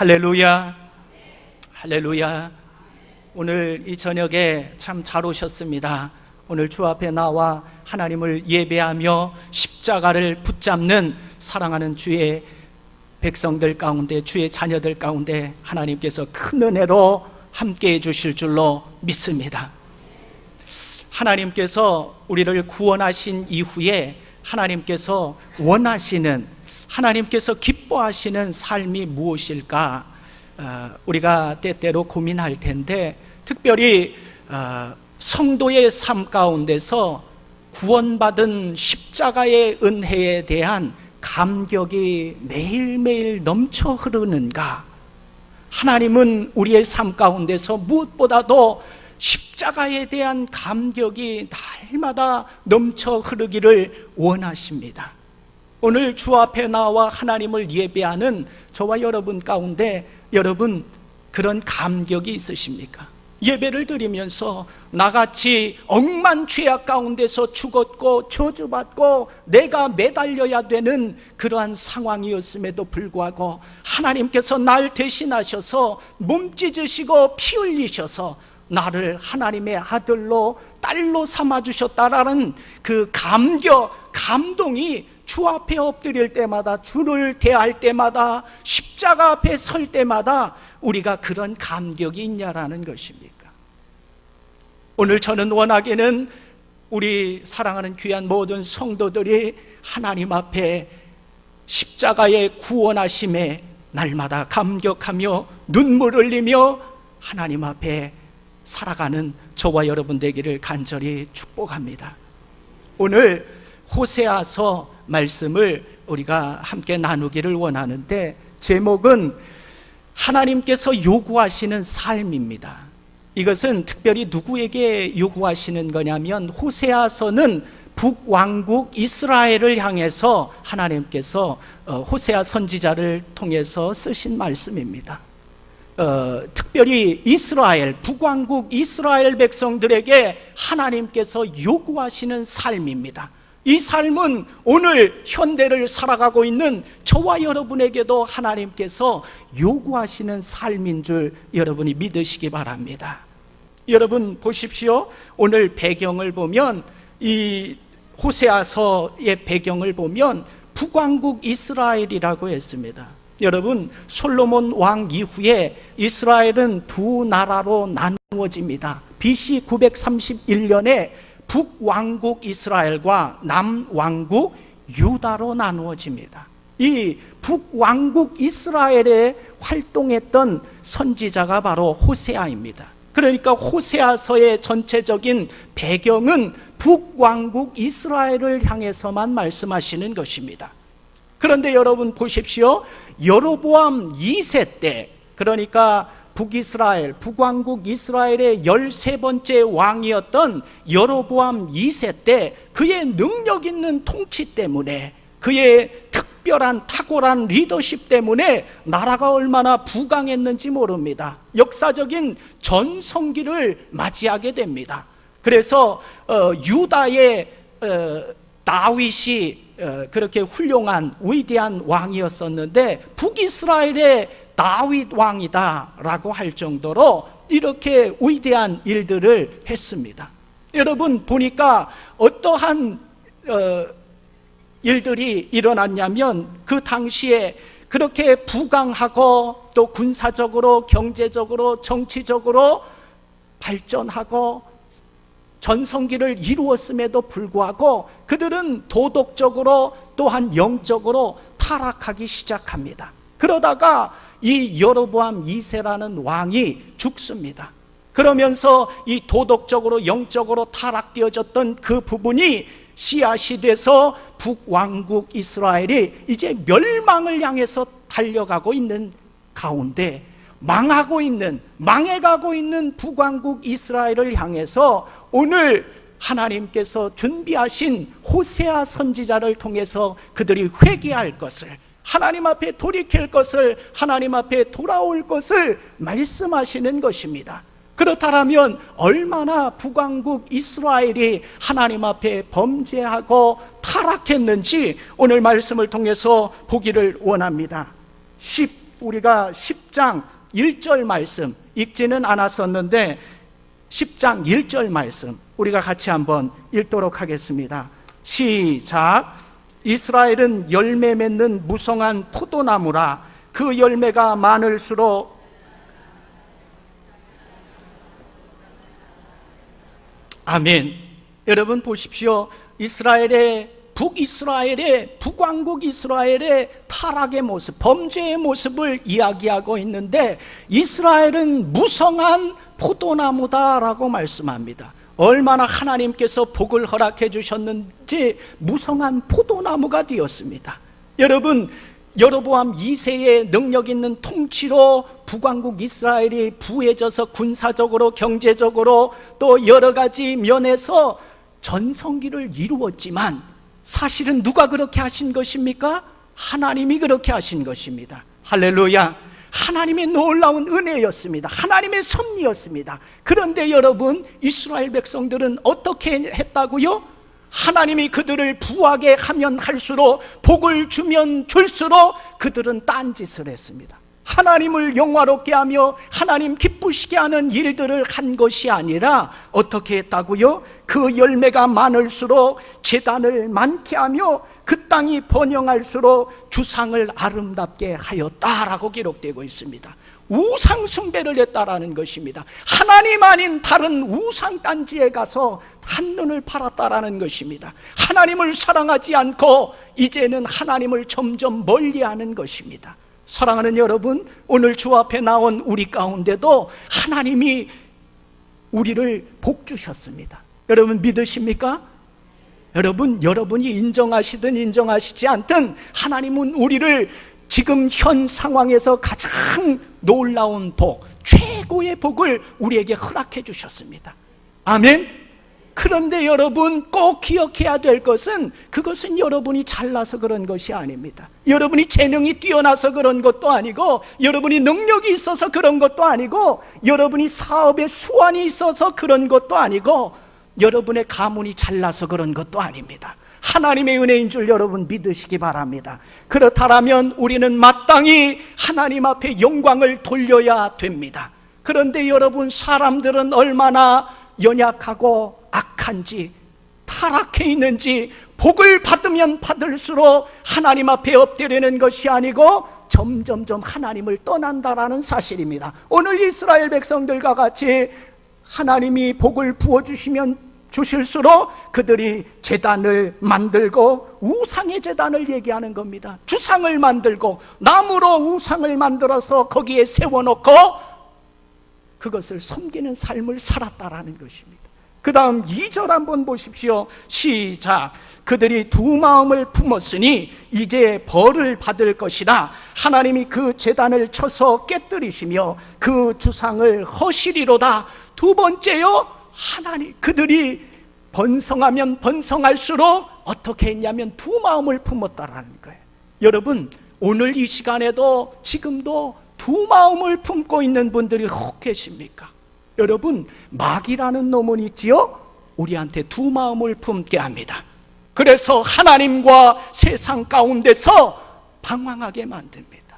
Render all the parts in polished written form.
할렐루야, 할렐루야. 오늘 이 저녁에 참 잘 오셨습니다. 오늘 주 앞에 나와 하나님을 예배하며 십자가를 붙잡는 사랑하는 주의 백성들 가운데, 주의 자녀들 가운데 하나님께서 큰 은혜로 함께해 주실 줄로 믿습니다. 하나님께서 우리를 구원하신 이후에 하나님께서 원하시는, 하나님께서 기뻐하시는 삶이 무엇일까? 우리가 때때로 고민할 텐데, 특별히 성도의 삶 가운데서 구원받은 십자가의 은혜에 대한 감격이 매일매일 넘쳐 흐르는가? 하나님은 우리의 삶 가운데서 무엇보다도 십자가에 대한 감격이 날마다 넘쳐 흐르기를 원하십니다. 오늘 주 앞에 나와 하나님을 예배하는 저와 여러분 가운데 여러분 그런 감격이 있으십니까? 예배를 드리면서 나같이 억만 죄악 가운데서 죽었고 저주받고 내가 매달려야 되는 그러한 상황이었음에도 불구하고 하나님께서 날 대신하셔서 몸 찢으시고 피 흘리셔서 나를 하나님의 아들로 딸로 삼아주셨다라는 그 감격, 감동이 주 앞에 엎드릴 때마다, 주를 대할 때마다, 십자가 앞에 설 때마다 우리가 그런 감격이 있냐라는 것입니까? 오늘 저는 원하기는 우리 사랑하는 귀한 모든 성도들이 하나님 앞에 십자가의 구원하심에 날마다 감격하며 눈물 흘리며 하나님 앞에 살아가는 저와 여러분 되기를 간절히 축복합니다. 오늘 호세아서 말씀을 우리가 함께 나누기를 원하는데, 제목은 하나님께서 요구하시는 삶입니다. 이것은 특별히 누구에게 요구하시는 거냐면, 호세아서는 북왕국 이스라엘을 향해서 하나님께서 호세아 선지자를 통해서 쓰신 말씀입니다. 특별히 이스라엘, 북왕국 이스라엘 백성들에게 하나님께서 요구하시는 삶입니다. 이 삶은 오늘 현대를 살아가고 있는 저와 여러분에게도 하나님께서 요구하시는 삶인 줄 여러분이 믿으시기 바랍니다. 여러분 보십시오. 오늘 배경을 보면, 이 호세아서의 배경을 보면 북왕국 이스라엘이라고 했습니다. 여러분, 솔로몬 왕 이후에 이스라엘은 두 나라로 나누어집니다. BC 931년에 북왕국 이스라엘과 남왕국 유다로 나누어집니다. 이 북왕국 이스라엘에 활동했던 선지자가 바로 호세아입니다. 그러니까 호세아서의 전체적인 배경은 북왕국 이스라엘을 향해서만 말씀하시는 것입니다. 그런데 여러분 보십시오. 여로보암 2세 때, 그러니까 북이스라엘, 북왕국 이스라엘의 13번째 왕이었던 여로보암 2세 때 그의 능력 있는 통치 때문에, 그의 특별한 탁월한 리더십 때문에 나라가 얼마나 부강했는지 모릅니다. 역사적인 전성기를 맞이하게 됩니다. 그래서 유다의 다윗이 그렇게 훌륭한 위대한 왕이었었는데, 북이스라엘의 다윗 왕이다라고 할 정도로 이렇게 위대한 일들을 했습니다. 여러분 보니까 어떠한 일들이 일어났냐면, 그 당시에 그렇게 부강하고 또 군사적으로, 경제적으로, 정치적으로 발전하고 전성기를 이루었음에도 불구하고 그들은 도덕적으로 또한 영적으로 타락하기 시작합니다. 그러다가 이 여로보암 2세라는 왕이 죽습니다. 그러면서 이 도덕적으로 영적으로 타락되어졌던 그 부분이 씨앗이 돼서 북왕국 이스라엘이 이제 멸망을 향해서 달려가고 있는 가운데, 망해가고 있는 북왕국 이스라엘을 향해서 오늘 하나님께서 준비하신 호세아 선지자를 통해서 그들이 회개할 것을, 하나님 앞에 돌이킬 것을, 하나님 앞에 돌아올 것을 말씀하시는 것입니다. 그렇다면 얼마나 북왕국 이스라엘이 하나님 앞에 범죄하고 타락했는지 오늘 말씀을 통해서 보기를 원합니다. 우리가 10장 1절 말씀 읽지는 않았었는데 10장 1절 말씀 우리가 같이 한번 읽도록 하겠습니다. 시작. 이스라엘은 열매 맺는 무성한 포도나무라. 그 열매가 많을수록 아멘. 여러분 보십시오. 북이스라엘의 북왕국 이스라엘의 타락의 모습, 범죄의 모습을 이야기하고 있는데 이스라엘은 무성한 포도나무다라고 말씀합니다. 얼마나 하나님께서 복을 허락해 주셨는지 무성한 포도나무가 되었습니다. 여러분, 여로보암 2세의 능력 있는 통치로 북왕국 이스라엘이 부해져서 군사적으로 경제적으로 또 여러 가지 면에서 전성기를 이루었지만 사실은 누가 그렇게 하신 것입니까? 하나님이 그렇게 하신 것입니다. 할렐루야. 하나님의 놀라운 은혜였습니다. 하나님의 섭리였습니다. 그런데 여러분, 이스라엘 백성들은 어떻게 했다고요? 하나님이 그들을 부하게 하면 할수록, 복을 주면 줄수록 그들은 딴짓을 했습니다. 하나님을 영화롭게 하며 하나님 기쁘시게 하는 일들을 한 것이 아니라 어떻게 했다고요? 그 열매가 많을수록 제단을 많게 하며 그 땅이 번영할수록 주상을 아름답게 하였다라고 기록되고 있습니다. 우상 숭배를 했다라는 것입니다. 하나님 아닌 다른 우상 단지에 가서 한눈을 팔았다라는 것입니다. 하나님을 사랑하지 않고 이제는 하나님을 점점 멀리하는 것입니다. 사랑하는 여러분, 오늘 주 앞에 나온 우리 가운데도 하나님이 우리를 복 주셨습니다. 여러분 믿으십니까? 여러분이 인정하시든 인정하시지 않든 하나님은 우리를 지금 현 상황에서 가장 놀라운 복, 최고의 복을 우리에게 허락해 주셨습니다. 아멘. 그런데 여러분 꼭 기억해야 될 것은 그것은 여러분이 잘나서 그런 것이 아닙니다. 여러분이 재능이 뛰어나서 그런 것도 아니고 여러분이 능력이 있어서 그런 것도 아니고 여러분이 사업에 수완이 있어서 그런 것도 아니고 여러분의 가문이 잘나서 그런 것도 아닙니다. 하나님의 은혜인 줄 여러분 믿으시기 바랍니다. 그렇다면 우리는 마땅히 하나님 앞에 영광을 돌려야 됩니다. 그런데 여러분, 사람들은 얼마나 연약하고 악한지, 타락해 있는지, 복을 받으면 받을수록 하나님 앞에 엎드리는 것이 아니고 점점점 하나님을 떠난다라는 사실입니다. 오늘 이스라엘 백성들과 같이 하나님이 복을 부어주시면 주실수록 그들이 제단을 만들고 우상의 제단을 얘기하는 겁니다. 주상을 만들고 나무로 우상을 만들어서 거기에 세워놓고 그것을 섬기는 삶을 살았다라는 것입니다. 그 다음 2절 한번 보십시오. 시작. 그들이 두 마음을 품었으니 이제 벌을 받을 것이라. 하나님이 그 제단을 쳐서 깨뜨리시며 그 주상을 허시리로다. 두 번째요, 그들이 번성하면 번성할수록 어떻게 했냐면 두 마음을 품었다라는 거예요. 여러분, 오늘 이 시간에도 지금도 두 마음을 품고 있는 분들이 혹 계십니까? 여러분, 마귀라는 놈은 있지요? 우리한테 두 마음을 품게 합니다. 그래서 하나님과 세상 가운데서 방황하게 만듭니다.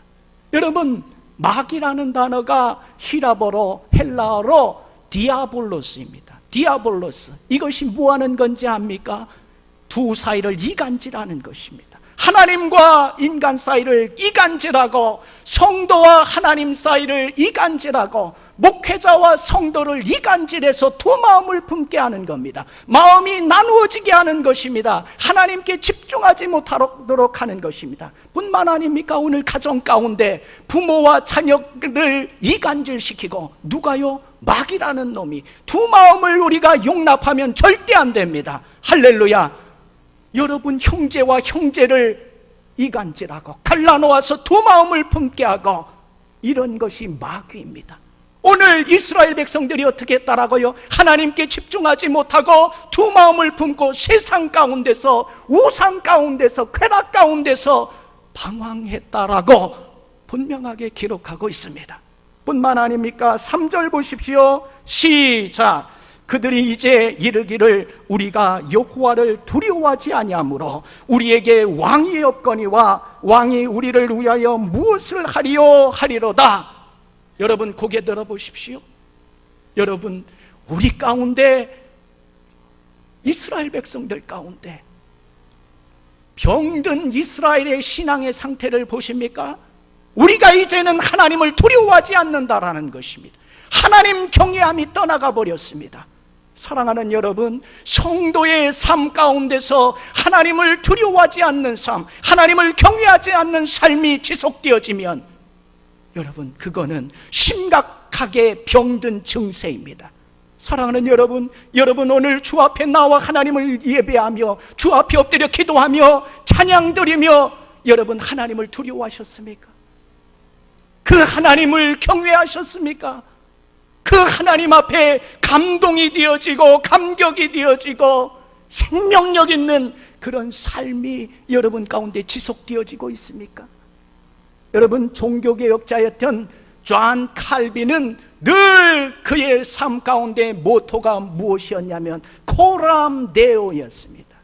여러분, 마귀라는 단어가 히라보로 헬라어로 디아볼로스입니다. 디아볼로스, 이것이 뭐하는 건지 압니까? 두 사이를 이간질하는 것입니다. 하나님과 인간 사이를 이간질하고 성도와 하나님 사이를 이간질하고 목회자와 성도를 이간질해서 두 마음을 품게 하는 겁니다. 마음이 나누어지게 하는 것입니다. 하나님께 집중하지 못하도록 하는 것입니다. 뿐만 아닙니까? 오늘 가정 가운데 부모와 자녀를 이간질시키고 누가요? 마귀라는 놈이. 두 마음을 우리가 용납하면 절대 안 됩니다. 할렐루야. 여러분, 형제와 형제를 이간질하고 갈라놓아서 두 마음을 품게 하고 이런 것이 마귀입니다. 오늘 이스라엘 백성들이 어떻게 했다라고요? 하나님께 집중하지 못하고 두 마음을 품고 세상 가운데서, 우상 가운데서, 쾌락 가운데서 방황했다라고 분명하게 기록하고 있습니다. 뿐만 아닙니까? 3절 보십시오. 시작. 그들이 이제 이르기를 우리가 여호와를 두려워하지 아니하므로 우리에게 왕이 없거니와 왕이 우리를 위하여 무엇을 하리요 하리로다. 여러분 고개 들어보십시오. 여러분 우리 가운데, 이스라엘 백성들 가운데 병든 이스라엘의 신앙의 상태를 보십니까? 우리가 이제는 하나님을 두려워하지 않는다라는 것입니다. 하나님 경외함이 떠나가 버렸습니다. 사랑하는 여러분, 성도의 삶 가운데서 하나님을 두려워하지 않는 삶, 하나님을 경외하지 않는 삶이 지속되어지면 여러분 그거는 심각하게 병든 증세입니다. 사랑하는 여러분, 여러분 오늘 주 앞에 나와 하나님을 예배하며 주 앞에 엎드려 기도하며 찬양 드리며 여러분 하나님을 두려워하셨습니까? 그 하나님을 경외하셨습니까? 그 하나님 앞에 감동이 되어지고 감격이 되어지고 생명력 있는 그런 삶이 여러분 가운데 지속되어지고 있습니까? 여러분 종교개혁자였던 존 칼빈은 늘 그의 삶 가운데 모토가 무엇이었냐면 코람 데오였습니다.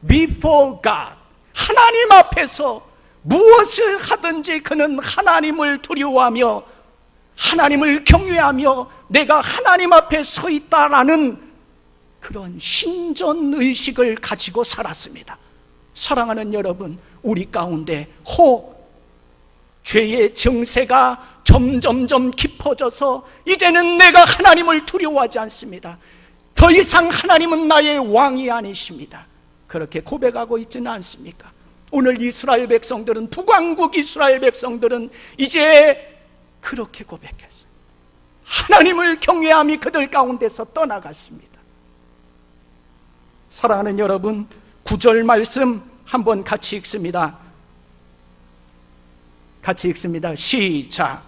Before God, 하나님 앞에서 무엇을 하든지 그는 하나님을 두려워하며 하나님을 경외하며 내가 하나님 앞에 서 있다라는 그런 신전의식을 가지고 살았습니다. 사랑하는 여러분, 우리 가운데 죄의 증세가 점점점 깊어져서 이제는 내가 하나님을 두려워하지 않습니다. 더 이상 하나님은 나의 왕이 아니십니다. 그렇게 고백하고 있지는 않습니까? 오늘 이스라엘 백성들은, 북왕국 이스라엘 백성들은 이제 그렇게 고백했어요. 하나님을 경외함이 그들 가운데서 떠나갔습니다. 사랑하는 여러분, 9절 말씀 한번 같이 읽습니다. 같이 읽습니다. 시작.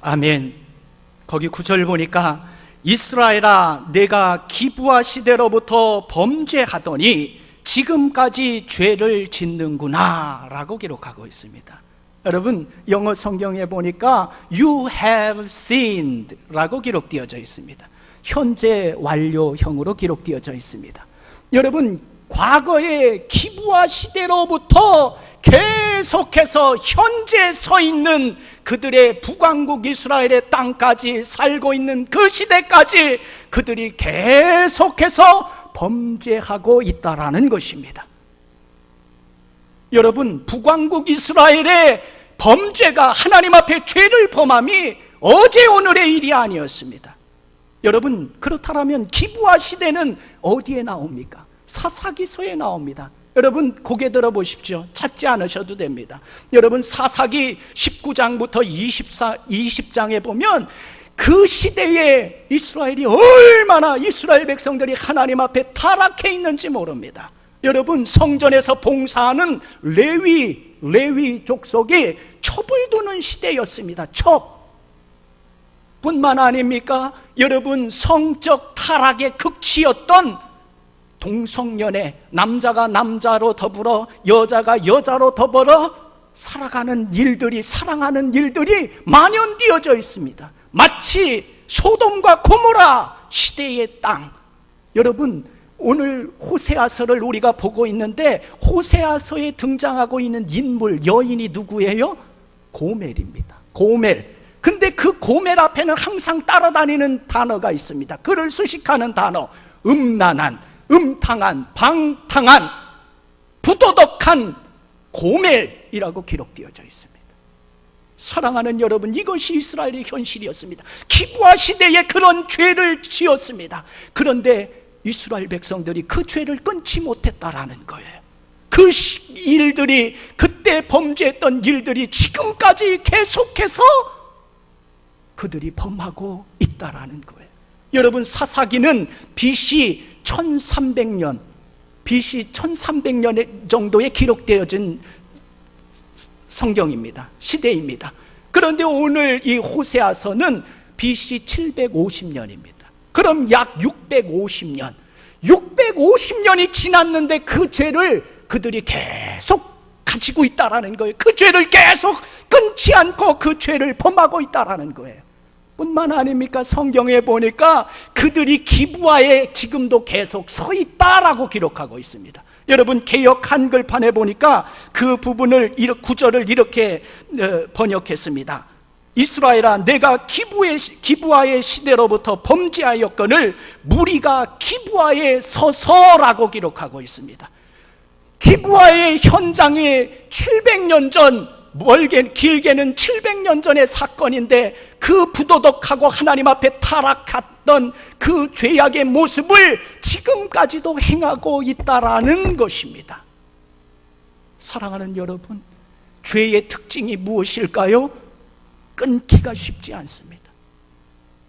아멘. 거기 9절 보니까 이스라엘아 내가 기브아 시대로부터 범죄하더니 지금까지 죄를 짓는구나 라고 기록하고 있습니다. 여러분 영어 성경에 보니까 You have sinned 라고 기록되어져 있습니다. 현재 완료형으로 기록되어져 있습니다. 여러분 과거의 기브아 시대로부터 계속해서 현재 서 있는 그들의 북왕국 이스라엘의 땅까지 살고 있는 그 시대까지 그들이 계속해서 범죄하고 있다라는 것입니다. 여러분 북왕국 이스라엘의 범죄가 하나님 앞에 죄를 범함이 어제 오늘의 일이 아니었습니다. 여러분 그렇다면 기브아 시대는 어디에 나옵니까? 사사기서에 나옵니다. 여러분 고개 들어 보십시오. 찾지 않으셔도 됩니다. 여러분 사사기 19장부터 20장에 보면 그 시대에 이스라엘이 얼마나 이스라엘 백성들이 하나님 앞에 타락해 있는지 모릅니다. 여러분 성전에서 봉사하는 레위 족속이 첩을 두는 시대였습니다. 첩 뿐만 아닙니까? 여러분 성적 타락의 극치였던 동성연애, 남자가 남자로 더불어 여자가 여자로 더불어 살아가는 일들이, 사랑하는 일들이 만연되어져 있습니다. 마치 소돔과 고모라 시대의 땅. 여러분 오늘 호세아서를 우리가 보고 있는데 호세아서에 등장하고 있는 인물, 여인이 누구예요? 고멜입니다. 고멜. 근데 그 고멜 앞에는 항상 따라다니는 단어가 있습니다. 그를 수식하는 단어, 음란한, 음탕한, 방탕한, 부도덕한 고멜이라고 기록되어져 있습니다. 사랑하는 여러분, 이것이 이스라엘의 현실이었습니다. 기브아 시대에 그런 죄를 지었습니다. 그런데 이스라엘 백성들이 그 죄를 끊지 못했다라는 거예요. 그 일들이, 그때 범죄했던 일들이 지금까지 계속해서 그들이 범하고 있다라는 거예요. 여러분 사사기는 BC 1300년 정도에 기록되어진 성경입니다. 시대입니다. 그런데 오늘 이 호세아서는 BC 750년입니다. 그럼 약 650년, 650년이 지났는데 그 죄를 그들이 계속 가지고 있다라는 거예요. 그 죄를 계속 끊지 않고 그 죄를 범하고 있다라는 거예요. 뿐만 아닙니까? 성경에 보니까 그들이 기브아에 지금도 계속 서 있다라고 기록하고 있습니다. 여러분, 개역 한글판에 보니까 그 부분을, 구절을 이렇게 번역했습니다. 이스라엘아, 내가 기브아의 시대로부터 범죄하였거늘 무리가 기브아에 서서라고 기록하고 있습니다. 기브아의 현장에 700년 전, 길게는 700년 전의 사건인데 그 부도덕하고 하나님 앞에 타락했던 그 죄악의 모습을 지금까지도 행하고 있다라는 것입니다. 사랑하는 여러분, 죄의 특징이 무엇일까요? 끊기가 쉽지 않습니다.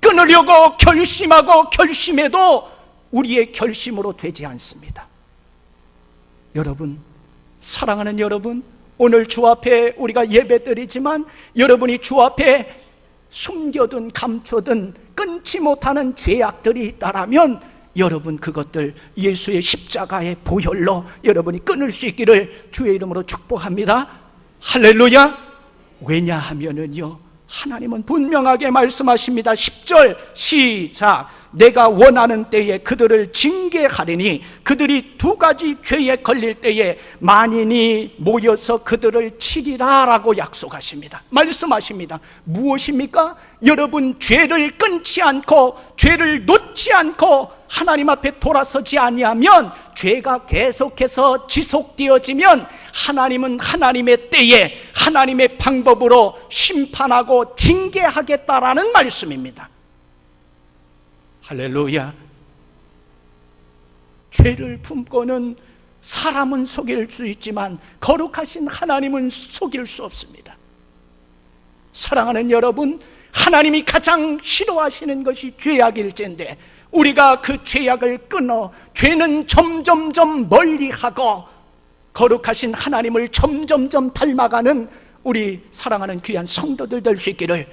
끊으려고 결심하고 결심해도 우리의 결심으로 되지 않습니다. 여러분, 사랑하는 여러분, 오늘 주 앞에 우리가 예배드리지만 여러분이 주 앞에 숨겨둔 감춰둔 끊지 못하는 죄악들이 있다라면 여러분 그것들 예수의 십자가의 보혈로 여러분이 끊을 수 있기를 주의 이름으로 축복합니다. 할렐루야. 왜냐하면은요, 하나님은 분명하게 말씀하십니다. 10절 시작. 내가 원하는 때에 그들을 징계하리니 그들이 두 가지 죄에 걸릴 때에 만인이 모여서 그들을 치리라 라고 약속하십니다. 말씀하십니다. 무엇입니까? 여러분, 죄를 끊지 않고 죄를 놓지 않고 하나님 앞에 돌아서지 아니하면, 죄가 계속해서 지속되어지면 하나님은 하나님의 때에 하나님의 방법으로 심판하고 징계하겠다라는 말씀입니다. 할렐루야. 죄를 품고는 사람은 속일 수 있지만 거룩하신 하나님은 속일 수 없습니다. 사랑하는 여러분, 하나님이 가장 싫어하시는 것이 죄악일진데 우리가 그 죄악을 끊어 죄는 점점점 멀리하고 거룩하신 하나님을 점점점 닮아가는 우리 사랑하는 귀한 성도들 될 수 있기를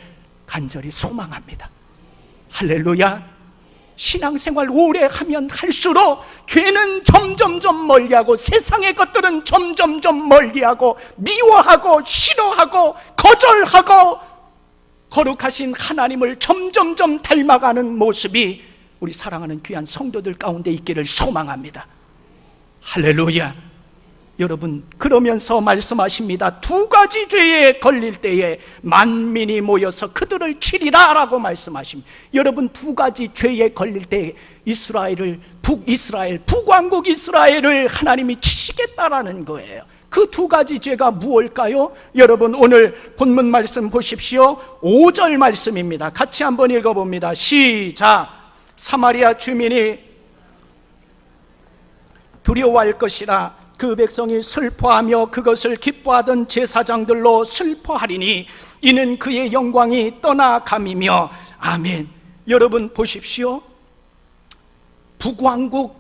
간절히 소망합니다. 할렐루야. 신앙생활 오래 하면 할수록 죄는 점점점 멀리하고 세상의 것들은 점점점 멀리하고 미워하고 싫어하고 거절하고 거룩하신 하나님을 점점점 닮아가는 모습이 우리 사랑하는 귀한 성도들 가운데 있기를 소망합니다. 할렐루야. 여러분, 그러면서 말씀하십니다. 두 가지 죄에 걸릴 때에 만민이 모여서 그들을 치리라 라고 말씀하십니다. 여러분, 두 가지 죄에 걸릴 때 북왕국 이스라엘을 하나님이 치시겠다라는 거예요. 그 두 가지 죄가 무엇일까요? 여러분, 오늘 본문 말씀 보십시오. 5절 말씀입니다. 같이 한번 읽어봅니다. 시작. 사마리아 주민이 두려워할 것이라. 그 백성이 슬퍼하며 그것을 기뻐하던 제사장들로 슬퍼하리니 이는 그의 영광이 떠나감이며. 아멘. 여러분 보십시오. 북왕국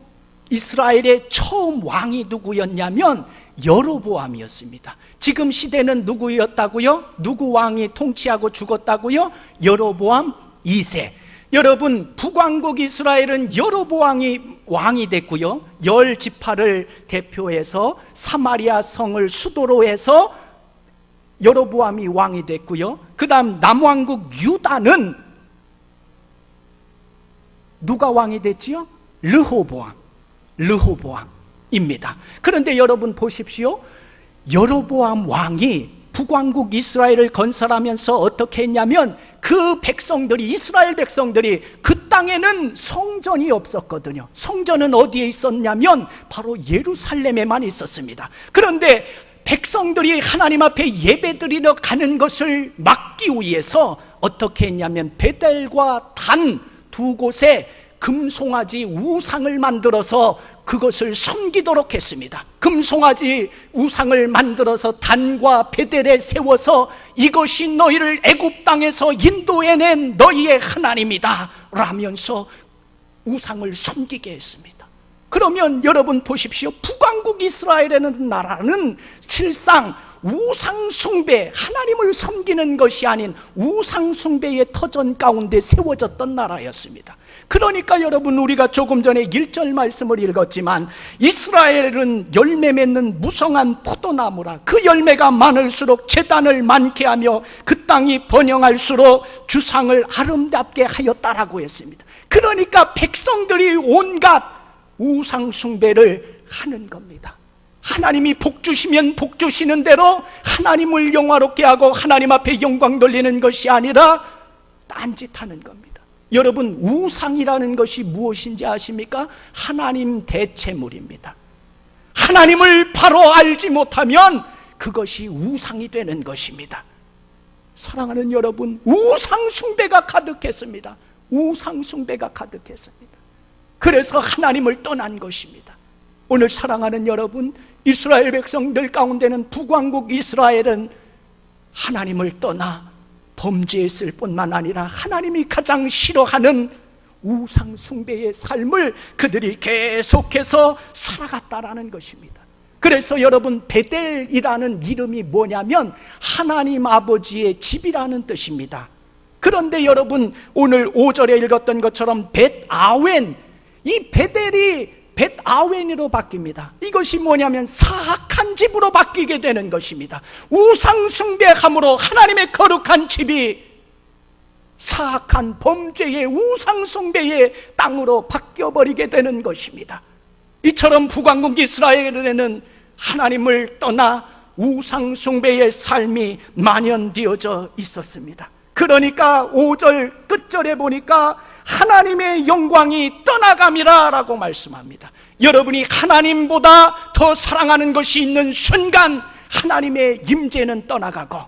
이스라엘의 처음 왕이 누구였냐면 여로보암이었습니다. 지금 시대는 누구였다고요? 누구 왕이 통치하고 죽었다고요? 여로보암 2세. 여러분, 북왕국 이스라엘은 여로보암이 왕이 됐고요, 10지파를 대표해서 사마리아 성을 수도로 해서 여로보암이 왕이 됐고요, 그 다음 남왕국 유다는 누가 왕이 됐지요? 르호보암입니다. 그런데 여러분 보십시오. 여로보암 왕이 북왕국 이스라엘을 건설하면서 어떻게 했냐면 그 백성들이, 이스라엘 백성들이, 그 땅에는 성전이 없었거든요. 성전은 어디에 있었냐면 바로 예루살렘에만 있었습니다. 그런데 백성들이 하나님 앞에 예배드리러 가는 것을 막기 위해서 어떻게 했냐면 베델과 단 두 곳에 금송아지 우상을 만들어서 그것을 섬기도록 했습니다. 금송아지 우상을 만들어서 단과 베델에 세워서 이것이 너희를 애굽 땅에서 인도해낸 너희의 하나님이다 라면서 우상을 섬기게 했습니다. 그러면 여러분 보십시오. 북왕국 이스라엘이라는 나라는 실상 우상숭배, 하나님을 섬기는 것이 아닌 우상숭배의 터전 가운데 세워졌던 나라였습니다. 그러니까 여러분, 우리가 조금 전에 1절 말씀을 읽었지만 이스라엘은 열매 맺는 무성한 포도나무라, 그 열매가 많을수록 제단을 많게 하며 그 땅이 번영할수록 주상을 아름답게 하였다라고 했습니다. 그러니까 백성들이 온갖 우상숭배를 하는 겁니다. 하나님이 복 주시면 복 주시는 대로 하나님을 영화롭게 하고 하나님 앞에 영광 돌리는 것이 아니라 딴짓하는 겁니다. 여러분, 우상이라는 것이 무엇인지 아십니까? 하나님 대체물입니다. 하나님을 바로 알지 못하면 그것이 우상이 되는 것입니다. 사랑하는 여러분, 우상숭배가 가득했습니다. 우상숭배가 가득했습니다. 그래서 하나님을 떠난 것입니다. 오늘 사랑하는 여러분, 이스라엘 백성들 가운데는 북왕국 이스라엘은 하나님을 떠나 범죄했을 뿐만 아니라 하나님이 가장 싫어하는 우상 숭배의 삶을 그들이 계속해서 살아갔다라는 것입니다. 그래서 여러분, 베델이라는 이름이 뭐냐면 하나님 아버지의 집이라는 뜻입니다. 그런데 여러분, 오늘 5절에 읽었던 것처럼 벳아웬, 이 베델이 벳아웬으로 바뀝니다. 이것이 뭐냐면 사악한 집으로 바뀌게 되는 것입니다. 우상 숭배함으로 하나님의 거룩한 집이 사악한 범죄의 우상 숭배의 땅으로 바뀌어버리게 되는 것입니다. 이처럼 북왕국 이스라엘에는 하나님을 떠나 우상 숭배의 삶이 만연되어져 있었습니다. 그러니까 5절 끝절에 보니까 하나님의 영광이 떠나감이라 라고 말씀합니다. 여러분이 하나님보다 더 사랑하는 것이 있는 순간 하나님의 임재는 떠나가고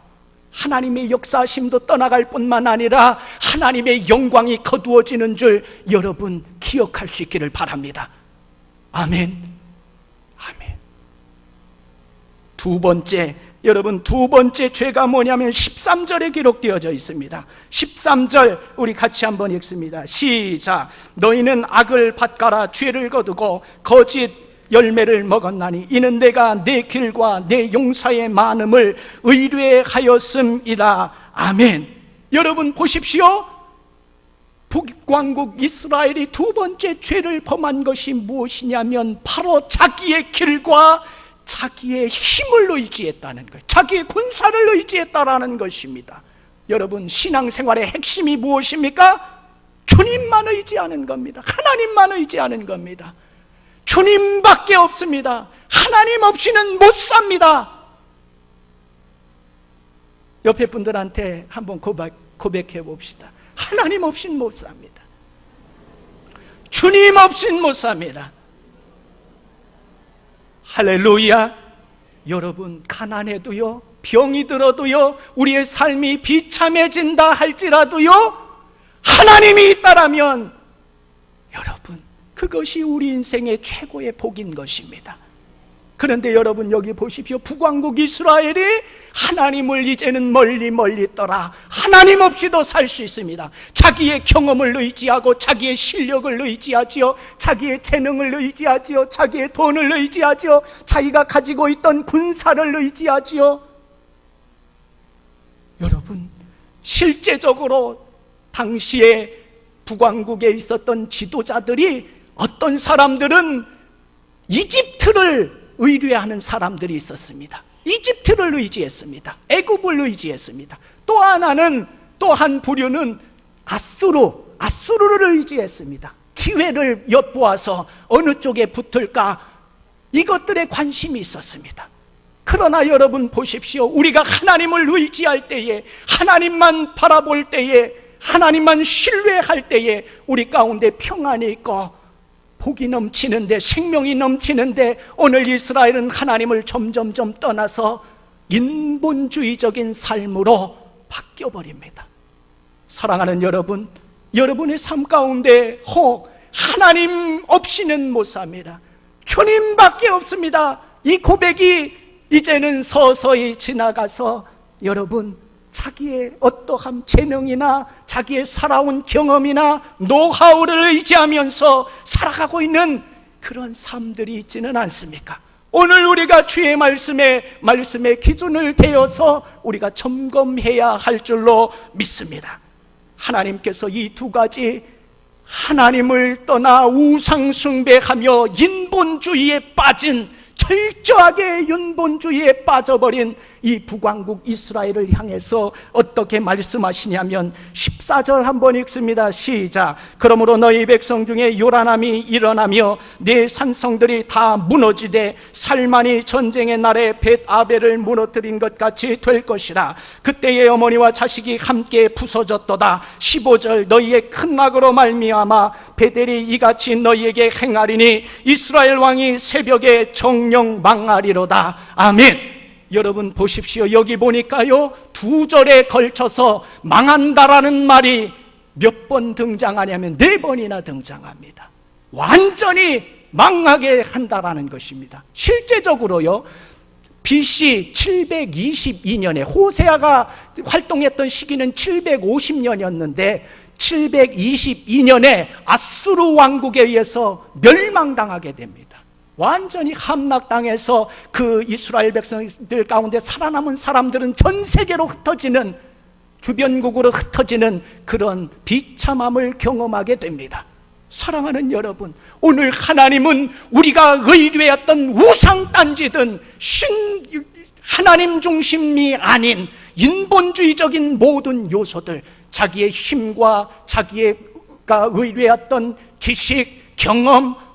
하나님의 역사하심도 떠나갈 뿐만 아니라 하나님의 영광이 거두어지는 줄 여러분 기억할 수 있기를 바랍니다. 아멘. 아멘. 두 번째, 여러분, 두 번째 죄가 뭐냐면 13절에 기록되어져 있습니다. 13절 우리 같이 한번 읽습니다. 시작. 너희는 악을 밭가라 죄를 거두고 거짓 열매를 먹었나니 이는 내가 내 길과 내 용사의 많음을 의뢰하였음이라. 아멘. 여러분 보십시오. 북왕국 이스라엘이 두 번째 죄를 범한 것이 무엇이냐면 바로 자기의 길과 자기의 힘을 의지했다는 것, 자기의 군사를 의지했다라는 것입니다. 여러분, 신앙생활의 핵심이 무엇입니까? 주님만 의지하는 겁니다. 하나님만 의지하는 겁니다. 주님밖에 없습니다. 하나님 없이는 못 삽니다. 옆에 분들한테 한번 고백해 봅시다. 하나님 없이는 못 삽니다. 주님 없이는 못 삽니다. 할렐루야. 여러분, 가난해도요, 병이 들어도요, 우리의 삶이 비참해진다 할지라도요, 하나님이 있다라면 여러분, 그것이 우리 인생의 최고의 복인 것입니다. 그런데 여러분, 여기 보십시오. 북왕국 이스라엘이 하나님을 이제는 멀리 떠나 하나님 없이도 살 수 있습니다. 자기의 경험을 의지하고 자기의 실력을 의지하지요, 자기의 재능을 의지하지요, 자기의 돈을 의지하지요, 자기가 가지고 있던 군사를 의지하지요. 여러분, 실제적으로 당시에 북왕국에 있었던 지도자들이, 어떤 사람들은 이집트를 의뢰하는 사람들이 있었습니다. 이집트를 의지했습니다. 애굽을 의지했습니다. 또 하나는, 또 한 부류는 아수르를 의지했습니다. 기회를 엿보아서 어느 쪽에 붙을까, 이것들에 관심이 있었습니다. 그러나 여러분 보십시오. 우리가 하나님을 의지할 때에, 하나님만 바라볼 때에, 하나님만 신뢰할 때에 우리 가운데 평안이 있고 복이 넘치는데, 생명이 넘치는데, 오늘 이스라엘은 하나님을 점점점 떠나서 인본주의적인 삶으로 바뀌어버립니다. 사랑하는 여러분, 여러분의 삶 가운데 혹 하나님 없이는 못 삽니다. 주님밖에 없습니다. 이 고백이 이제는 서서히 지나가서 여러분, 자기의 어떠한 재능이나 자기의 살아온 경험이나 노하우를 의지하면서 살아가고 있는 그런 삶들이 있지는 않습니까? 오늘 우리가 주의 말씀의 기준을 대어서 우리가 점검해야 할 줄로 믿습니다. 하나님께서 이 두 가지, 하나님을 떠나 우상 숭배하며 인본주의에 빠진, 철저하게 인본주의에 빠져버린 이 북왕국 이스라엘을 향해서 어떻게 말씀하시냐면 14절 한번 읽습니다. 시작. 그러므로 너희 백성 중에 요란함이 일어나며 네 산성들이 다 무너지되 살만이 전쟁의 날에 벳아벨을 무너뜨린 것 같이 될 것이라. 그때의 어머니와 자식이 함께 부서졌도다. 15절. 너희의 큰 악으로 말미암아 베델이 이같이 너희에게 행하리니 이스라엘 왕이 새벽에 정령 망하리로다. 아멘. 여러분 보십시오. 여기 보니까요, 두 절에 걸쳐서 망한다라는 말이 몇 번 등장하냐면 4번이나 등장합니다. 완전히 망하게 한다라는 것입니다. 실제적으로요, BC 722년에 호세아가 활동했던 시기는 750년이었는데 722년에 아수르 왕국에 의해서 멸망당하게 됩니다. 완전히 함락당해서 그 이스라엘 백성들 가운데 살아남은 사람들은 전 세계로 흩어지는, 주변국으로 흩어지는 그런 비참함을 경험하게 됩니다. 사랑하는 여러분, 오늘 하나님은 우리가 의뢰했던 우상단지든 하나님 중심이 아닌 인본주의적인 모든 요소들, 자기의 힘과 자기가 의뢰했던 지식, 경험,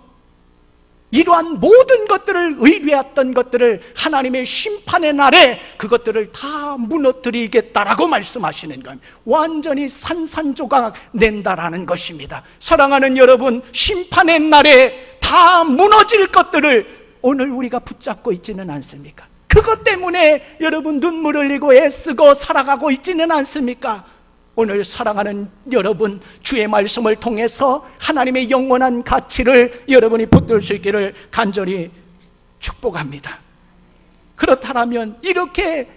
이러한 모든 것들을, 의뢰했던 것들을 하나님의 심판의 날에 그것들을 다 무너뜨리겠다라고 말씀하시는 겁니다. 완전히 산산조각 낸다라는 것입니다. 사랑하는 여러분, 심판의 날에 다 무너질 것들을 오늘 우리가 붙잡고 있지는 않습니까? 그것 때문에 여러분 눈물 흘리고 애쓰고 살아가고 있지는 않습니까? 오늘 사랑하는 여러분, 주의 말씀을 통해서 하나님의 영원한 가치를 여러분이 붙들 수 있기를 간절히 축복합니다. 그렇다면 이렇게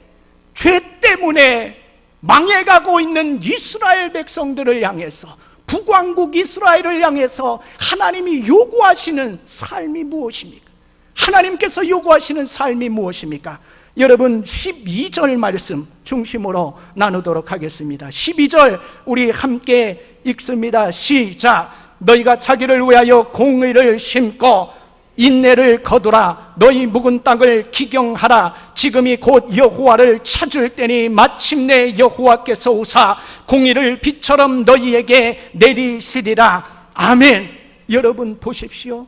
죄 때문에 망해가고 있는 이스라엘 백성들을 향해서, 북왕국 이스라엘을 향해서 하나님이 요구하시는 삶이 무엇입니까? 하나님께서 요구하시는 삶이 무엇입니까? 여러분 12절 말씀 중심으로 나누도록 하겠습니다. 12절 우리 함께 읽습니다. 시작. 너희가 자기를 위하여 공의를 심고 인내를 거두라. 너희 묵은 땅을 기경하라. 지금이 곧 여호와를 찾을 때니 마침내 여호와께서 오사 공의를 빛처럼 너희에게 내리시리라. 아멘. 여러분 보십시오.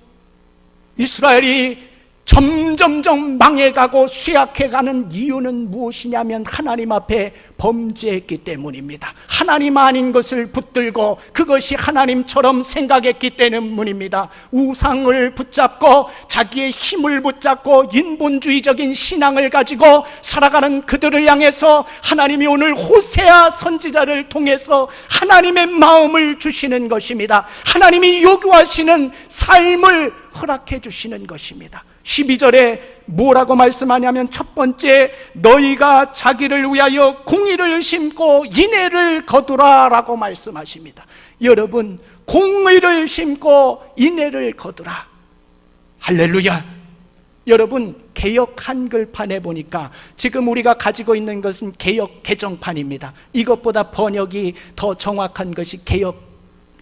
이스라엘이 점점점 망해가고 쇠약해가는 이유는 무엇이냐면 하나님 앞에 범죄했기 때문입니다. 하나님 아닌 것을 붙들고 그것이 하나님처럼 생각했기 때문입니다. 우상을 붙잡고 자기의 힘을 붙잡고 인본주의적인 신앙을 가지고 살아가는 그들을 향해서 하나님이 오늘 호세아 선지자를 통해서 하나님의 마음을 주시는 것입니다. 하나님이 요구하시는 삶을 허락해 주시는 것입니다. 12절에 뭐라고 말씀하냐면 첫 번째, 너희가 자기를 위하여 공의를 심고 인애를 거두라 라고 말씀하십니다. 여러분, 공의를 심고 인애를 거두라. 할렐루야. 여러분, 개역 한글판에 보니까 지금 우리가 가지고 있는 것은 개역 개정판입니다. 이것보다 번역이 더 정확한 것이 개역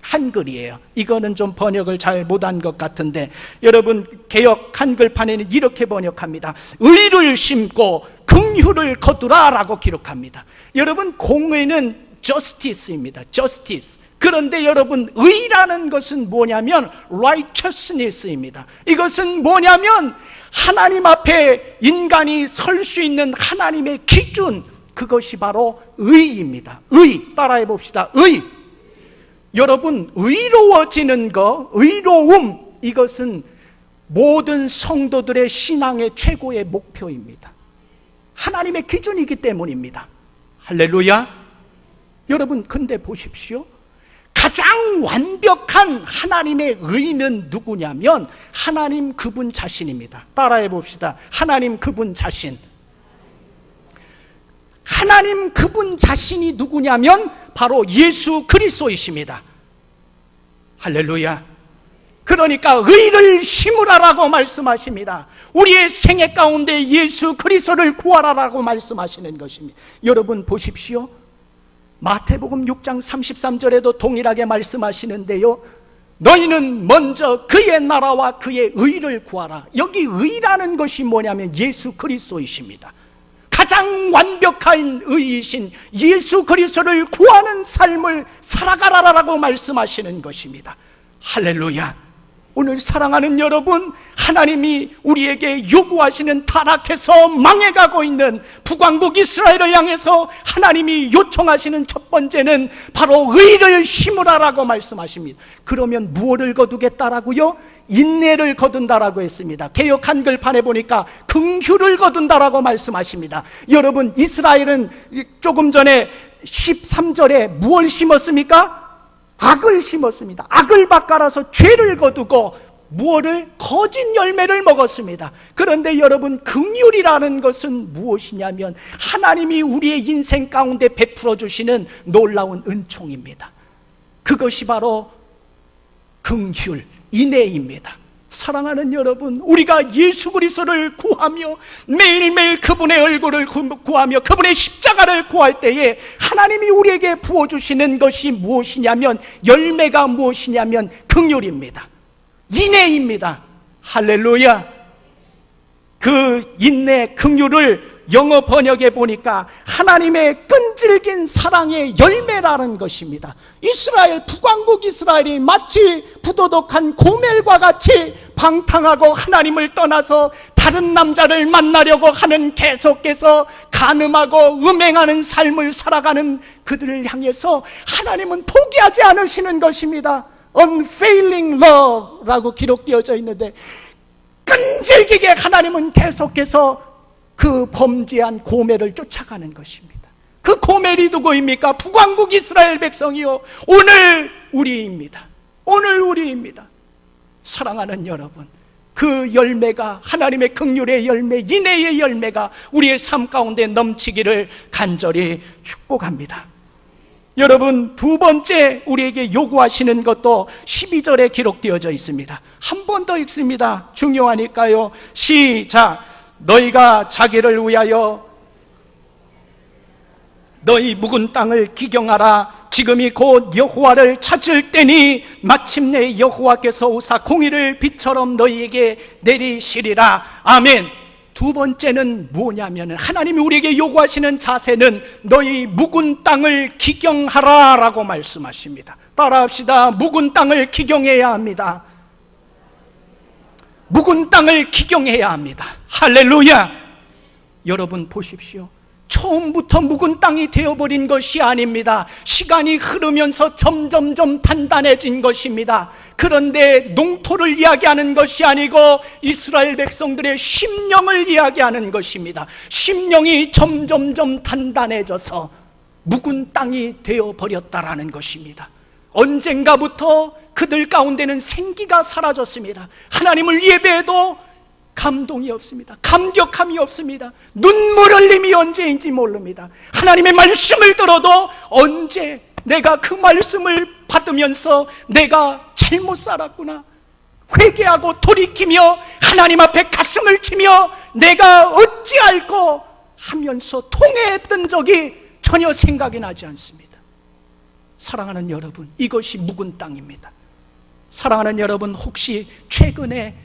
한글이에요. 이거는 좀 번역을 잘 못한 것 같은데, 여러분 개역 한글판에는 이렇게 번역합니다. 의를 심고 긍휼을 거두라 라고 기록합니다. 여러분, 공의는 justice입니다. justice. 그런데 여러분, 의라는 것은 뭐냐면 righteousness입니다. 이것은 뭐냐면 하나님 앞에 인간이 설 수 있는 하나님의 기준, 그것이 바로 의입니다. 의, 따라해 봅시다. 의. 여러분, 의로워지는 것, 의로움, 이것은 모든 성도들의 신앙의 최고의 목표입니다. 하나님의 기준이기 때문입니다. 할렐루야. 여러분, 근데 보십시오. 가장 완벽한 하나님의 의는 누구냐면 하나님 그분 자신입니다. 따라해 봅시다. 하나님 그분 자신. 하나님 그분 자신이 누구냐면 바로 예수 그리스도이십니다. 할렐루야. 그러니까 의를 심으라라고 말씀하십니다. 우리의 생애 가운데 예수 그리스도를 구하라라고 말씀하시는 것입니다. 여러분 보십시오. 마태복음 6장 33절에도 동일하게 말씀하시는데요, 너희는 먼저 그의 나라와 그의 의를 구하라. 여기 의라는 것이 뭐냐면 예수 그리스도이십니다. 가장 완벽한 의이신 예수 그리스도를 구하는 삶을 살아가라라고 말씀하시는 것입니다. 할렐루야. 오늘 사랑하는 여러분, 하나님이 우리에게 요구하시는 타락해서 망해가고 있는 북왕국 이스라엘을 향해서 하나님이 요청하시는 첫 번째는 바로 의를 심으라라고 말씀하십니다. 그러면 무엇을 거두겠다라고요? 인내를 거둔다라고 했습니다. 개역 한글판에 보니까 긍휼을 거둔다라고 말씀하십니다. 여러분, 이스라엘은 조금 전에 13절에 무엇을 심었습니까? 악을 심었습니다. 악을 밭갈아서 죄를 거두고 무엇을? 거짓 열매를 먹었습니다. 그런데 여러분, 긍휼이라는 것은 무엇이냐면 하나님이 우리의 인생 가운데 베풀어 주시는 놀라운 은총입니다. 그것이 바로 긍휼, 인애입니다. 사랑하는 여러분, 우리가 예수 그리스도를 구하며 매일매일 그분의 얼굴을 구하며 그분의 십자가를 구할 때에 하나님이 우리에게 부어주시는 것이 무엇이냐면, 열매가 무엇이냐면 긍휼입니다. 인애입니다. 할렐루야. 그 인내, 긍휼을 영어 번역에 보니까 하나님의 끈질긴 사랑의 열매라는 것입니다. 이스라엘, 북왕국 이스라엘이 마치 부도덕한 고멜과 같이 방탕하고 하나님을 떠나서 다른 남자를 만나려고 하는, 계속해서 간음하고 음행하는 삶을 살아가는 그들을 향해서 하나님은 포기하지 않으시는 것입니다. Unfailing love라고 기록되어져 있는데, 끈질기게 하나님은 계속해서 그 범죄한 고멜을 쫓아가는 것입니다. 그 고멜이 누구입니까? 북왕국 이스라엘 백성이요, 오늘 우리입니다. 오늘 우리입니다. 사랑하는 여러분, 그 열매가, 하나님의 긍휼의 열매, 인애의 열매가 우리의 삶 가운데 넘치기를 간절히 축복합니다. 여러분, 두 번째 우리에게 요구하시는 것도 12절에 기록되어져 있습니다. 한 번 더 읽습니다. 중요하니까요. 시작. 너희가 자기를 위하여 너희 묵은 땅을 기경하라. 지금이 곧 여호와를 찾을 때니 마침내 여호와께서 오사 공의를 빛처럼 너희에게 내리시리라. 아멘. 두 번째는 뭐냐면, 하나님이 우리에게 요구하시는 자세는 너희 묵은 땅을 기경하라 라고 말씀하십니다. 따라합시다. 묵은 땅을 기경해야 합니다. 묵은 땅을 기경해야 합니다. 할렐루야. 여러분 보십시오. 처음부터 묵은 땅이 되어버린 것이 아닙니다. 시간이 흐르면서 점점점 단단해진 것입니다. 그런데 농토를 이야기하는 것이 아니고 이스라엘 백성들의 심령을 이야기하는 것입니다. 심령이 점점점 단단해져서 묵은 땅이 되어버렸다라는 것입니다. 언젠가부터 그들 가운데는 생기가 사라졌습니다. 하나님을 예배해도 감동이 없습니다. 감격함이 없습니다. 눈물 흘림이 언제인지 모릅니다. 하나님의 말씀을 들어도 언제 내가 그 말씀을 받으면서 내가 잘못 살았구나, 회개하고 돌이키며 하나님 앞에 가슴을 치며 내가 어찌할꼬 하면서 통회했던 적이 전혀 생각이 나지 않습니다. 사랑하는 여러분, 이것이 묵은 땅입니다. 사랑하는 여러분, 혹시 최근에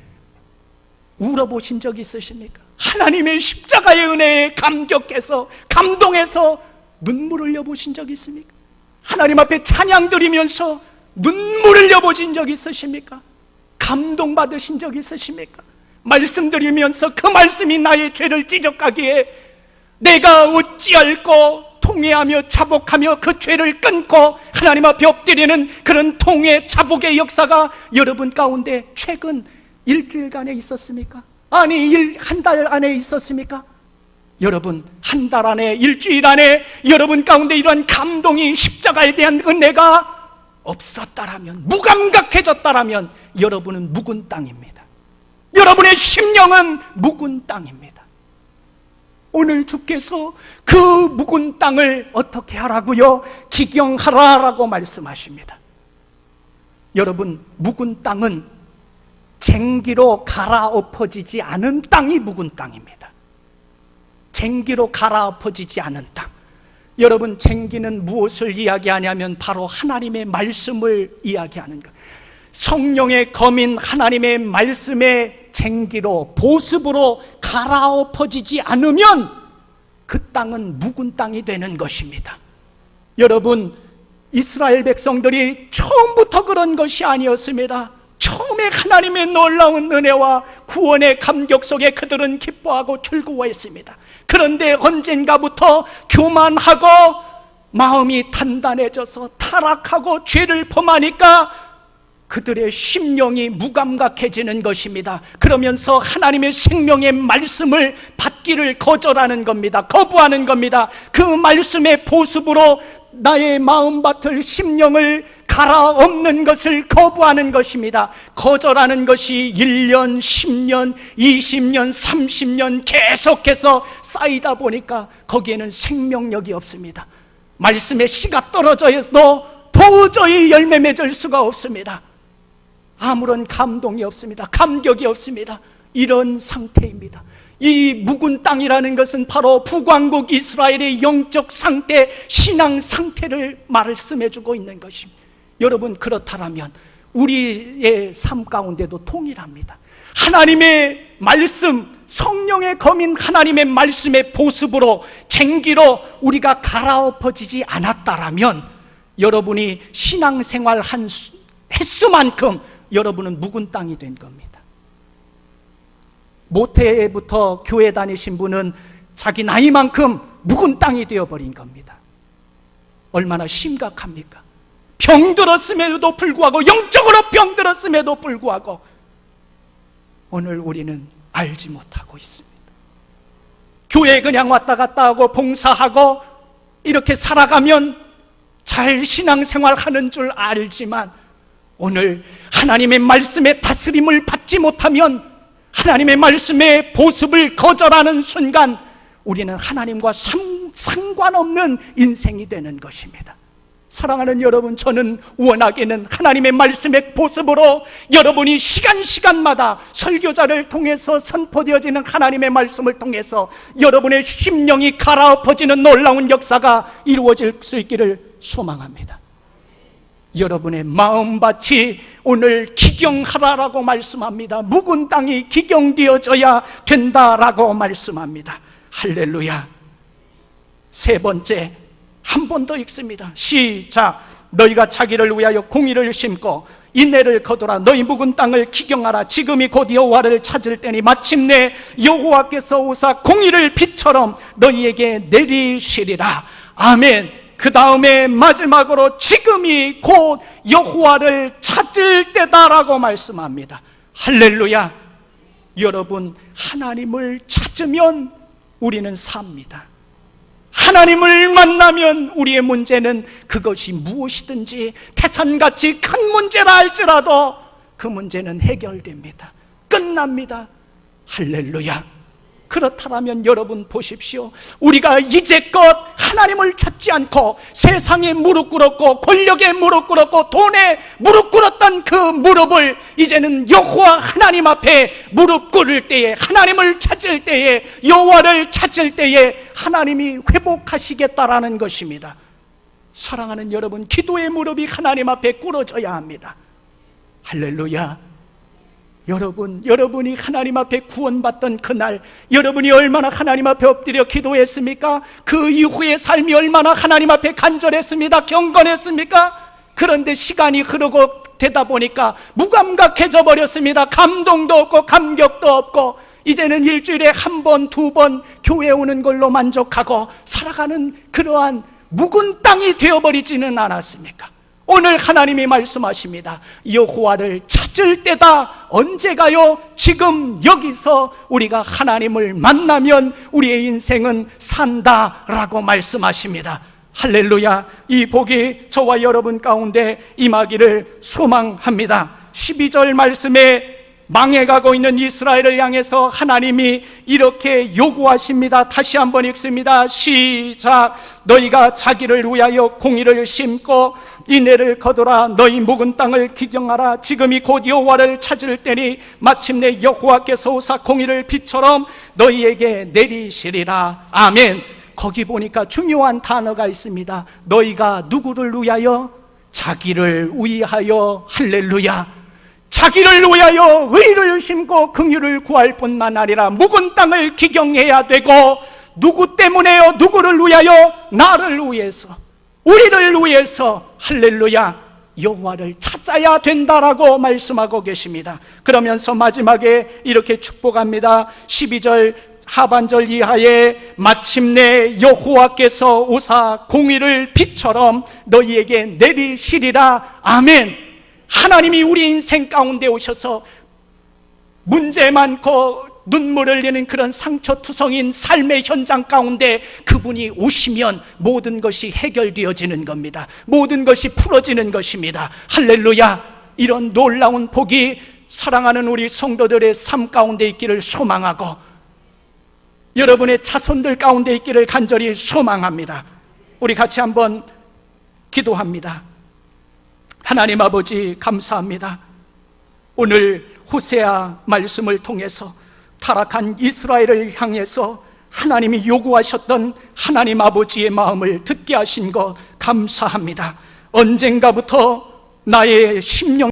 울어보신 적 있으십니까? 하나님의 십자가의 은혜에 감격해서, 감동해서 눈물 흘려보신 적 있습니까? 하나님 앞에 찬양 드리면서 눈물 흘려보신 적 있으십니까? 감동받으신 적 있으십니까? 말씀 드리면서 그 말씀이 나의 죄를 지적하기에 내가 어찌할꼬 통회하며 자복하며 그 죄를 끊고 하나님 앞에 엎드리는 그런 통회, 자복의 역사가 여러분 가운데 최근 일주일간에 있었습니까? 아니, 한 달 안에 있었습니까? 여러분, 한 달 안에, 일주일 안에 여러분 가운데 이러한 감동이, 십자가에 대한 은혜가 없었다라면, 무감각해졌다라면 여러분은 묵은 땅입니다. 여러분의 심령은 묵은 땅입니다. 오늘 주께서 그 묵은 땅을 어떻게 하라고요? 기경하라라고 말씀하십니다. 여러분, 묵은 땅은 쟁기로 갈아엎어지지 않은 땅이 묵은 땅입니다. 쟁기로 갈아엎어지지 않은 땅. 여러분, 쟁기는 무엇을 이야기하냐면 바로 하나님의 말씀을 이야기하는 것. 성령의 검인 하나님의 말씀의 쟁기로, 보습으로 갈아엎어지지 않으면 그 땅은 묵은 땅이 되는 것입니다. 여러분, 이스라엘 백성들이 처음부터 그런 것이 아니었습니다. 처음에 하나님의 놀라운 은혜와 구원의 감격 속에 그들은 기뻐하고 즐거워했습니다. 그런데 언젠가부터 교만하고 마음이 단단해져서 타락하고 죄를 범하니까 그들의 심령이 무감각해지는 것입니다. 그러면서 하나님의 생명의 말씀을 받기를 거절하는 겁니다. 거부하는 겁니다. 그 말씀의 보습으로 나의 마음밭을, 심령을 갈아엎는 것을 거부하는 것입니다. 거절하는 것이 1년, 10년, 20년, 30년 계속해서 쌓이다 보니까 거기에는 생명력이 없습니다. 말씀의 씨가 떨어져도 도저히 열매 맺을 수가 없습니다. 아무런 감동이 없습니다. 감격이 없습니다. 이런 상태입니다. 이 묵은 땅이라는 것은 바로 북왕국 이스라엘의 영적 상태, 신앙 상태를 말씀해주고 있는 것입니다. 여러분, 그렇다면 우리의 삶 가운데도 동일합니다. 하나님의 말씀, 성령의 검인 하나님의 말씀의 보습으로, 쟁기로 우리가 갈아엎어지지 않았다라면 여러분이 신앙생활 한 횟수만큼 여러분은 묵은 땅이 된 겁니다. 모태부터 교회 다니신 분은 자기 나이만큼 묵은 땅이 되어버린 겁니다. 얼마나 심각합니까? 병들었음에도 불구하고, 영적으로 병들었음에도 불구하고 오늘 우리는 알지 못하고 있습니다. 교회에 그냥 왔다 갔다 하고 봉사하고 이렇게 살아가면 잘 신앙생활 하는 줄 알지만 오늘 하나님의 말씀의 다스림을 받지 못하면, 하나님의 말씀의 보습을 거절하는 순간 우리는 하나님과 상관없는 인생이 되는 것입니다. 사랑하는 여러분, 저는 원하기는 하나님의 말씀의 보습으로 여러분이 시간마다 설교자를 통해서 선포되어지는 하나님의 말씀을 통해서 여러분의 심령이 갈아엎어지는 놀라운 역사가 이루어질 수 있기를 소망합니다. 여러분의 마음밭이 오늘 기경하라라고 말씀합니다. 묵은 땅이 기경되어져야 된다라고 말씀합니다. 할렐루야. 세 번째, 한 번 더 읽습니다. 시작. 너희가 자기를 위하여 공의를 심고 인내를 거두라. 너희 묵은 땅을 기경하라. 지금이 곧 여호와를 찾을 때니 마침내 여호와께서 오사 공의를 빛처럼 너희에게 내리시리라. 아멘. 그 다음에 마지막으로 지금이 곧 여호와를 찾을 때다라고 말씀합니다. 할렐루야. 여러분, 하나님을 찾으면 우리는 삽니다. 하나님을 만나면 우리의 문제는 그것이 무엇이든지 태산같이 큰 문제라 할지라도 그 문제는 해결됩니다. 끝납니다. 할렐루야. 그렇다면 여러분 보십시오. 우리가 이제껏 하나님을 찾지 않고 세상에 무릎 꿇었고 권력에 무릎 꿇었고 돈에 무릎 꿇었던 그 무릎을 이제는 여호와 하나님 앞에 무릎 꿇을 때에, 하나님을 찾을 때에, 여호와를 찾을 때에 하나님이 회복하시겠다라는 것입니다. 사랑하는 여러분, 기도의 무릎이 하나님 앞에 꿇어져야 합니다. 할렐루야. 여러분이 하나님 앞에 구원받던 그날, 여러분이 얼마나 하나님 앞에 엎드려 기도했습니까? 그 이후의 삶이 얼마나 하나님 앞에 간절했습니다. 경건했습니까? 그런데 시간이 흐르고 되다 보니까 무감각해져 버렸습니다. 감동도 없고 감격도 없고 이제는 일주일에 한 번, 두 번 교회 오는 걸로 만족하고 살아가는 그러한 묵은 땅이 되어버리지는 않았습니까? 오늘 하나님이 말씀하십니다. 여호와를 찾을 때다. 언제가요? 지금 여기서 우리가 하나님을 만나면 우리의 인생은 산다라고 말씀하십니다. 할렐루야. 이 복이 저와 여러분 가운데 임하기를 소망합니다. 12절 말씀에 망해가고 있는 이스라엘을 향해서 하나님이 이렇게 요구하십니다. 다시 한번 읽습니다. 시작. 너희가 자기를 위하여 공의를 심고 인애를 거두라. 너희 묵은 땅을 기경하라. 지금이 곧 여호와를 찾을 때니 마침내 여호와께서 오사 공의를 빛처럼 너희에게 내리시리라. 아멘. 거기 보니까 중요한 단어가 있습니다. 너희가 누구를 위하여? 자기를 위하여. 할렐루야. 자기를 위하여 의를 심고 긍휼을 구할 뿐만 아니라 묵은 땅을 기경해야 되고, 누구 때문에요? 누구를 위하여? 나를 위해서, 우리를 위해서. 할렐루야. 여호와를 찾아야 된다라고 말씀하고 계십니다. 그러면서 마지막에 이렇게 축복합니다. 12절 하반절 이하에 마침내 여호와께서 오사 공의를 빛처럼 너희에게 내리시리라. 아멘. 하나님이 우리 인생 가운데 오셔서 문제 많고 눈물 흘리는 그런 상처투성인 삶의 현장 가운데 그분이 오시면 모든 것이 해결되어지는 겁니다. 모든 것이 풀어지는 것입니다. 할렐루야. 이런 놀라운 복이 사랑하는 우리 성도들의 삶 가운데 있기를 소망하고 여러분의 자손들 가운데 있기를 간절히 소망합니다. 우리 같이 한번 기도합니다. 하나님 아버지, 감사합니다. 오늘 호세아 말씀을 통해서 타락한 이스라엘을 향해서 하나님이 요구하셨던 하나님 아버지의 마음을 듣게 하신 것 감사합니다. 언젠가부터 나의 심령